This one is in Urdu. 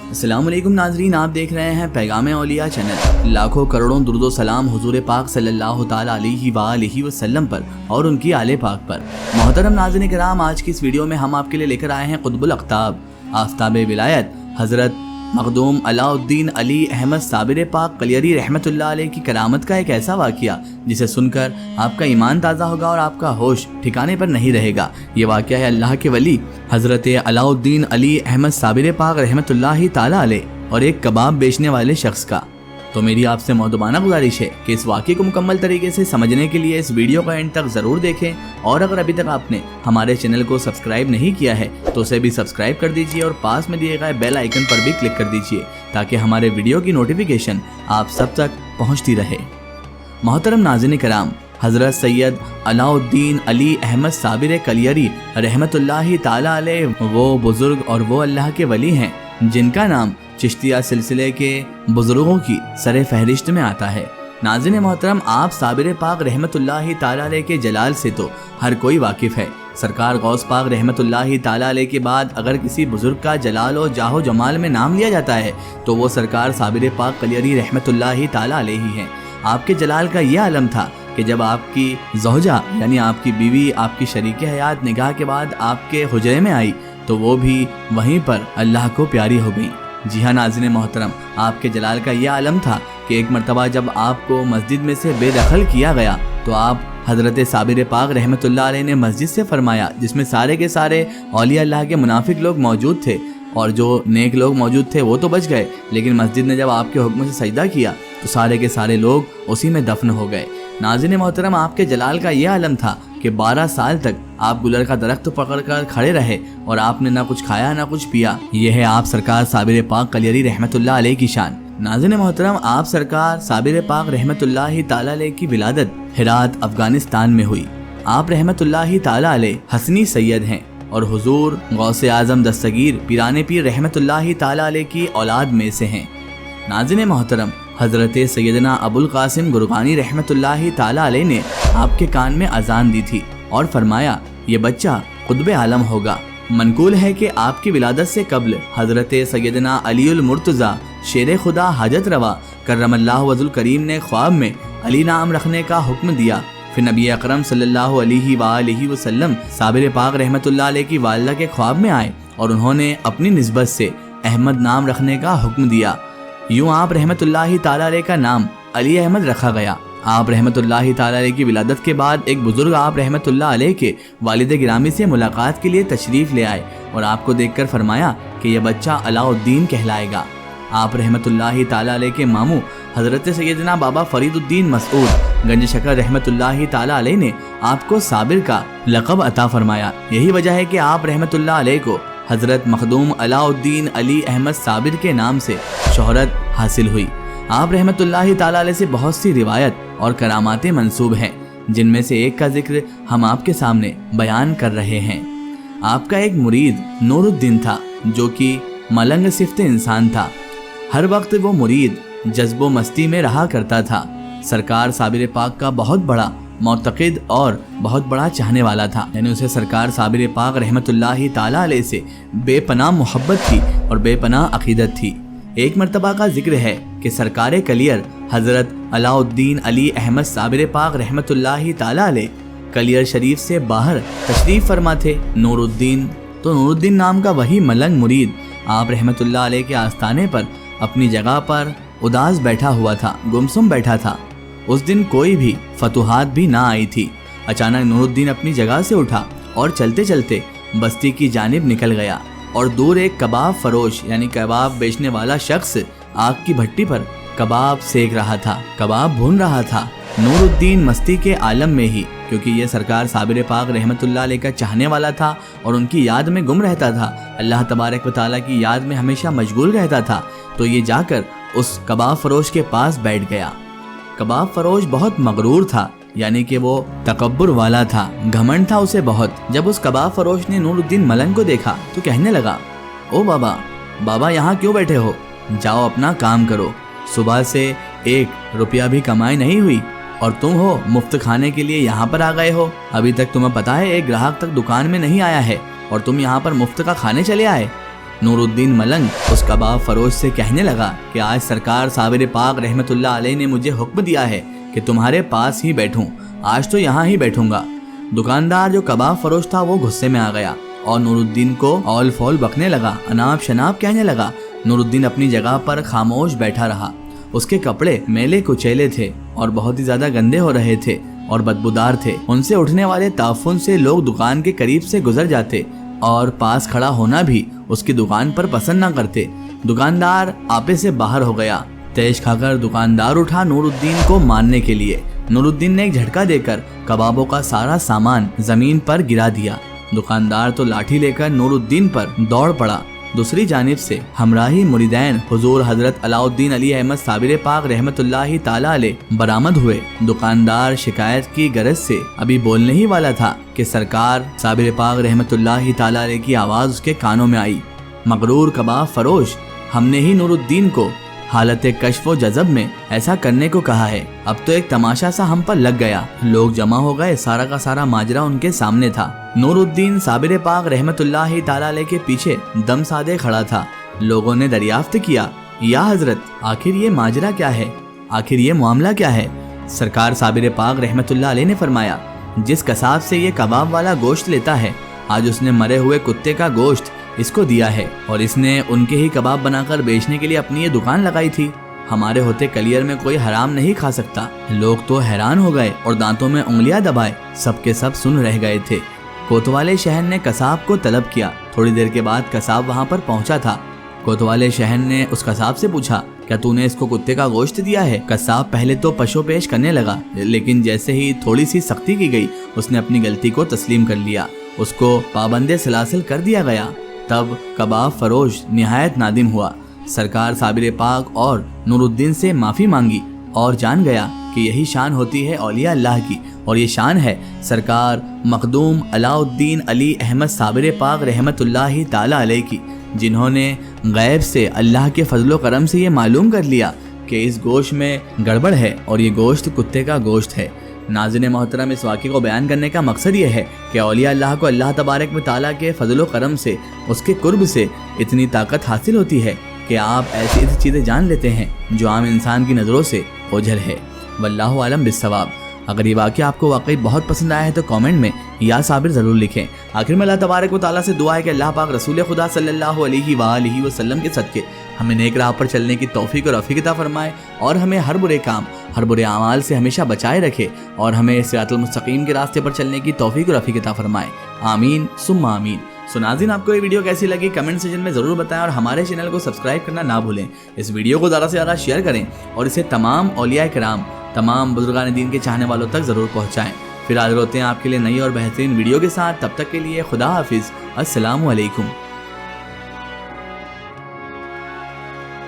السلام علیکم ناظرین، آپ دیکھ رہے ہیں پیغام اولیاء چینل۔ لاکھوں کروڑوں درود و سلام حضور پاک صلی اللہ تعالی علیہ وآلہ وسلم پر اور ان کی آل پاک پر۔ محترم ناظرین کرام، آج کی اس ویڈیو میں ہم آپ کے لیے لے کر آئے ہیں قطب الاقطاب آفتاب ولایت حضرت مخدوم علاء الدین علی احمد صابر پاک کلیری رحمۃ اللہ علیہ کی کرامت کا ایک ایسا واقعہ جسے سن کر آپ کا ایمان تازہ ہوگا اور آپ کا ہوش ٹھکانے پر نہیں رہے گا۔ یہ واقعہ ہے اللہ کے ولی حضرت علاء الدین علی احمد صابر پاک رحمۃ اللہ تعالی علیہ اور ایک کباب بیچنے والے شخص کا۔ تو میری آپ سے مؤدبانہ گزارش ہے کہ اس واقعے کو مکمل طریقے سے سمجھنے کے لیے اس ویڈیو کا اینڈ تک ضرور دیکھیں، اور اگر ابھی تک آپ نے ہمارے چینل کو سبسکرائب نہیں کیا ہے تو اسے بھی سبسکرائب کر دیجئے اور پاس میں دیے گئے بیل آئیکن پر بھی کلک کر دیجئے تاکہ ہمارے ویڈیو کی نوٹیفیکیشن آپ سب تک پہنچتی رہے۔ محترم ناظرین کرام، حضرت سید علاء الدین علی احمد صابر کلیری رحمۃ اللہ تعالی علیہ وہ بزرگ اور وہ اللہ کے ولی ہیں جن کا نام چشتیہ سلسلے کے بزرگوں کی سر فہرست میں آتا ہے۔ ناظرین محترم، آپ صابر پاک رحمۃ اللہ تعالی علیہ کے جلال سے تو ہر کوئی واقف ہے۔ سرکار غوث پاک رحمۃ اللہ تعالی علیہ کے بعد اگر کسی بزرگ کا جلال و جاہ و جمال میں نام لیا جاتا ہے تو وہ سرکار صابر پاک کلیری رحمۃ اللہ تعالی علیہ ہی ہیں۔ آپ کے جلال کا یہ عالم تھا کہ جب آپ کی زوجہ یعنی آپ کی بیوی، آپ کی شریک حیات نکاح کے بعد آپ کے حجرے میں آئی تو وہ بھی وہیں پر اللہ کو پیاری ہو گئی۔ جی ہاں ناظرین محترم، آپ کے جلال کا یہ عالم تھا کہ ایک مرتبہ جب آپ کو مسجد میں سے بے دخل کیا گیا تو آپ حضرت صابر پاک رحمۃ اللہ علیہ نے مسجد سے فرمایا، جس میں سارے کے سارے اولیاء اللہ کے منافق لوگ موجود تھے اور جو نیک لوگ موجود تھے وہ تو بچ گئے، لیکن مسجد نے جب آپ کے حکم سے سجدہ کیا تو سارے کے سارے لوگ اسی میں دفن ہو گئے۔ ناظرین محترم، آپ کے جلال کا یہ عالم تھا کہ 12 سال تک آپ گلر کا درخت پکڑ کر کھڑے رہے اور آپ نے نہ کچھ کھایا نہ کچھ پیا۔ یہ ہے آپ سرکار صابر پاک کلیری رحمۃ اللہ علیہ کی شان۔ ناظرین محترم، آپ سرکار صابر پاک رحمۃ اللہ تعالی علیہ کی ولادت ہرات افغانستان میں ہوئی۔ آپ رحمۃ اللہ تعالی علیہ حسنی سید ہیں اور حضور غوث اعظم دستگیر پیران پیر رحمۃ اللہ تعالی علیہ کی اولاد میں سے ہیں۔ ناظرین محترم، حضرت سیدنا ابو القاسم گرگانی رحمۃ اللہ تعالی علیہ نے آپ کے کان میں اذان دی تھی اور فرمایا یہ بچہ قطب عالم ہوگا۔ منقول ہے کہ آپ کی ولادت سے قبل حضرت سیدنا علی المرتضیٰ شیر خدا حاجت روا کرم اللہ وجہ الکریم نے خواب میں علی نام رکھنے کا حکم دیا۔ پھر نبی اکرم صلی اللہ علیہ وآلہ وسلم صابر پاک رحمۃ اللہ علیہ کی والدہ کے خواب میں آئے اور انہوں نے اپنی نسبت سے احمد نام رکھنے کا حکم دیا۔ یوں آپ رحمۃ اللہ تعالی علیہ کا نام علی احمد رکھا گیا۔ آپ رحمۃ اللہ تعالی علیہ کی ولادت کے بعد ایک بزرگ آپ رحمۃ اللہ علیہ کے والد گرامی سے ملاقات کے لیے تشریف لے آئے اور آپ کو دیکھ کر فرمایا کہ یہ بچہ علاء الدین کہلائے گا۔ آپ رحمۃ اللہ تعالی علیہ کے ماموں حضرت سیدنا بابا فرید الدین مسعود گنج شکر رحمۃ اللہ تعالی علیہ نے آپ کو صابر کا لقب عطا فرمایا۔ یہی وجہ ہے کہ آپ رحمۃ اللہ علیہ کو حضرت مخدوم علاء الدین علی احمد صابر کے نام سے شہرت حاصل ہوئی۔ آپ رحمۃ اللہ تعالی علیہ سے بہت سی روایت اور کراماتیں منسوب ہیں، جن میں سے ایک کا ذکر ہم آپ کے سامنے بیان کر رہے ہیں۔ آپ کا ایک مرید نور الدین تھا جو کہ ملنگ صفت انسان تھا۔ ہر وقت وہ مرید جذب و مستی میں رہا کرتا تھا۔ سرکار صابر پاک کا بہت بڑا معتقد اور بہت بڑا چاہنے والا تھا، یعنی اسے سرکار صابر پاک رحمۃ اللہ تعالی علیہ سے بے پناہ محبت تھی اور بے پناہ عقیدت تھی۔ ایک مرتبہ کا ذکر ہے کہ سرکار کلیر حضرت علاء الدین علی احمد صابر پاک رحمۃ اللہ تعالی علیہ کلیر شریف سے باہر تشریف فرما تھے۔ نور الدین نام کا وہی ملنگ مرید آپ رحمۃ اللہ علیہ کے آستانے پر اپنی جگہ پر اداس بیٹھا ہوا تھا، گمسم بیٹھا تھا۔ اس دن کوئی بھی فتوحات بھی نہ آئی تھی۔ اچانک نور الدین اپنی جگہ سے اٹھا اور چلتے چلتے بستی کی جانب نکل گیا اور دور ایک کباب فروش یعنی کباب بیچنے والا شخص آگ کی بھٹی پر کباب سیک رہا تھا، کباب بھون رہا تھا۔ نور الدین مستی کے عالم میں ہی، کیونکہ یہ سرکار صابر پاک رحمۃ اللہ علیہ کا چاہنے والا تھا اور ان کی یاد میں گم رہتا تھا، اللہ تبارک و تعالیٰ کی یاد میں ہمیشہ مشغول رہتا تھا، تو یہ جا کر اس کباب فروش کے پاس بیٹھ گیا۔ کباب فروش بہت مغرور تھا، یعنی کہ وہ تکبر والا تھا، گھمنڈ تھا اسے بہت۔ جب اس کباب فروش نے نور الدین ملنگ کو دیکھا تو کہنے لگا، او بابا یہاں کیوں بیٹھے ہو؟ جاؤ اپنا کام کرو، صبح سے 1 روپیہ بھی کمائی نہیں ہوئی اور تم ہو مفت کھانے کے لیے یہاں پر آ گئے ہو۔ ابھی تک تمہیں پتا ہے ایک گراہک تک دکان میں نہیں آیا ہے اور تم یہاں پر مفت کا کھانے چلے آئے۔ نور الدین ملنگ اس کباب فروش سے کہنے لگا کہ آج سرکار صابر پاک رحمت اللہ علیہ نے مجھے حکم دیا ہے کہ تمہارے پاس ہی بیٹھوں، آج تو یہاں ہی بیٹھوں گا۔ دکاندار جو کباب فروش تھا وہ غصے میں آ گیا اور نور الدین کو اول فول بکنے لگا، اناب شناب کہنے لگا۔ نور الدین اپنی جگہ پر خاموش بیٹھا رہا۔ اس کے کپڑے میلے کچیلے تھے اور بہت ہی زیادہ گندے ہو رہے تھے اور بدبودار تھے۔ ان سے اٹھنے والے تعفن سے لوگ دکان کے قریب سے گزر جاتے اور پاس کھڑا ہونا بھی اس کی دکان پر پسند نہ کرتے۔ دکاندار آپے سے باہر ہو گیا۔ تیش کھا کر دکاندار اٹھا نور الدین کو مارنے کے لیے۔ نور الدین نے ایک جھٹکا دے کر کبابوں کا سارا سامان زمین پر گرا دیا۔ دکاندار تو لاٹھی لے کر نور الدین پر دوڑ پڑا۔ دوسری جانب سے ہمراہی مریدین حضور حضرت علاء الدین علی احمد صابر پاک رحمت اللہ تعالی علیہ برآمد ہوئے۔ دکاندار شکایت کی غرض سے ابھی بولنے ہی والا تھا کہ سرکار صابر پاک رحمت اللہ تعالی علیہ کی آواز اس کے کانوں میں آئی۔ مغرور کباب فروش، ہم نے ہی نور الدین کو حالت کشف و جذب میں ایسا کرنے کو کہا ہے، اب تو ایک تماشا سا ہم پر لگ گیا۔ لوگ جمع ہو گئے، سارا کا سارا ماجرا ان کے سامنے تھا۔ نور الدین صابر پاک رحمت اللہ تعالی علیہ کے پیچھے دم سادے کھڑا تھا۔ لوگوں نے دریافت کیا، یا حضرت آخر یہ ماجرا کیا ہے، آخر یہ معاملہ کیا ہے؟ سرکار صابر پاک رحمت اللہ علیہ نے فرمایا، جس قصاب سے یہ کباب والا گوشت لیتا ہے، آج اس نے مرے ہوئے کتے کا گوشت اس کو دیا ہے اور اس نے ان کے ہی کباب بنا کر بیچنے کے لیے اپنی یہ دکان لگائی تھی۔ ہمارے ہوتے کلیئر میں کوئی حرام نہیں کھا سکتا۔ لوگ تو حیران ہو گئے اور دانتوں میں انگلیاں دبائے، سب کے سب سن رہ گئے تھے۔ کوتوالے شہر نے قصاب کو طلب کیا۔ تھوڑی دیر کے بعد قصاب وہاں پر پہنچا تھا۔ کوتوالے شہر نے اس قصاب سے پوچھا، کیا تو نے اس کو کتے کا گوشت دیا ہے؟ قصاب پہلے تو پشو پیش کرنے لگا، لیکن جیسے ہی تھوڑی سی سختی کی گئی اس نے اپنی غلطی کو تسلیم کر لیا۔ اس کو پابند سلاسل کر دیا گیا۔ تب کباب فروش نہایت نادم ہوا، سرکار صابر پاک اور نور الدین سے معافی مانگی اور جان گیا کہ یہی شان ہوتی ہے اولیاء اللہ کی، اور یہ شان ہے سرکار مخدوم علاء الدین علی احمد صابر پاک رحمت اللہ تعالی علیہ کی، جنہوں نے غیب سے اللہ کے فضل و کرم سے یہ معلوم کر لیا کہ اس گوشت میں گڑبڑ ہے اور یہ گوشت کتے کا گوشت ہے۔ ناظرین محترم، اس واقعے کو بیان کرنے کا مقصد یہ ہے کہ اولیاء اللہ کو اللہ تبارک و تعالیٰ کے فضل و کرم سے، اس کے قرب سے اتنی طاقت حاصل ہوتی ہے کہ آپ ایسی چیزیں جان لیتے ہیں جو عام انسان کی نظروں سے اوجھل ہے۔ واللہ عالم بالصواب۔ اگر یہ واقعہ آپ کو واقعی بہت پسند آیا ہے تو کامنٹ میں یا صابر ضرور لکھیں۔ آخر میں اللہ تبارک و تعالیٰ سے دعا ہے کہ اللہ پاک رسول خدا صلی اللہ علیہ وآلہ وسلم کے صدقے ہمیں نیک راہ پر چلنے کی توفیق اور رفیق عطا فرمائے اور ہمیں ہر برے کام، ہر برے اعمال سے ہمیشہ بچائے رکھے اور ہمیں صراط المستقیم کے راستے پر چلنے کی توفیق اور رفیق عطا فرمائے۔ آمین ثم آمین۔ سو ناظرین، آپ کو یہ ویڈیو کیسی لگی کمنٹ سیکشن میں ضرور بتائیں اور ہمارے چینل کو سبسکرائب کرنا نہ بھولیں۔ اس ویڈیو کو زیادہ سے زیادہ شیئر کریں اور اسے تمام اولیاء کرام، تمام بزرگان دین کے چاہنے والوں تک ضرور پہنچائیں۔ پھر حاضر ہوتے ہیں آپ کے لیے نئی اور بہترین ویڈیو کے ساتھ، تب تک کے لیے خدا حافظ، السلام علیکم۔